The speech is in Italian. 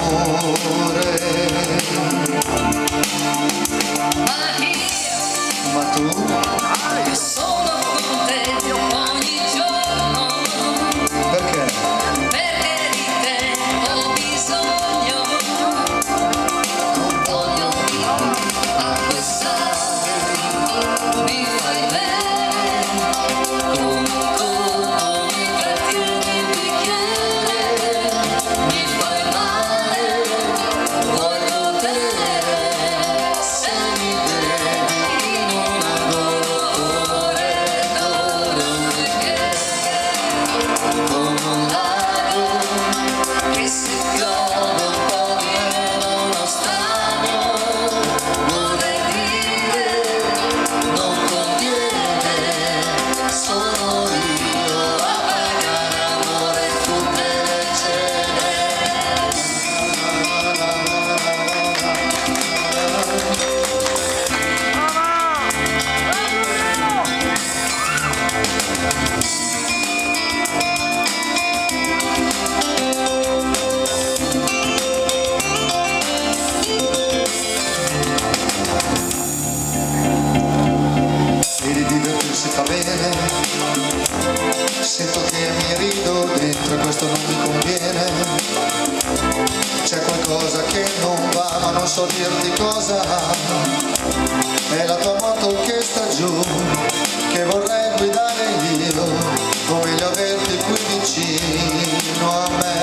amore. Ma tu? Io sono con te ogni giorno. Perché? Perché di te ho bisogno. Non voglio di acquistare, mi fai bene. Un colpo mi trattieni il bicchiere, mi fai male, voglio tenere, se mi vedi in un angolo che come un lago che si chiude un po' di meno uno strano, vorrei dire non conviene, sono io a pagare amore tutte le cene. E di divertirsi fa bene, sento che mi rido dentro e questo non mi conviene. C'è qualcosa che non va ma non so dirti cosa, è la tua moto che sta giù, che vorrei guidare io, o meglio averti qui vicino a me.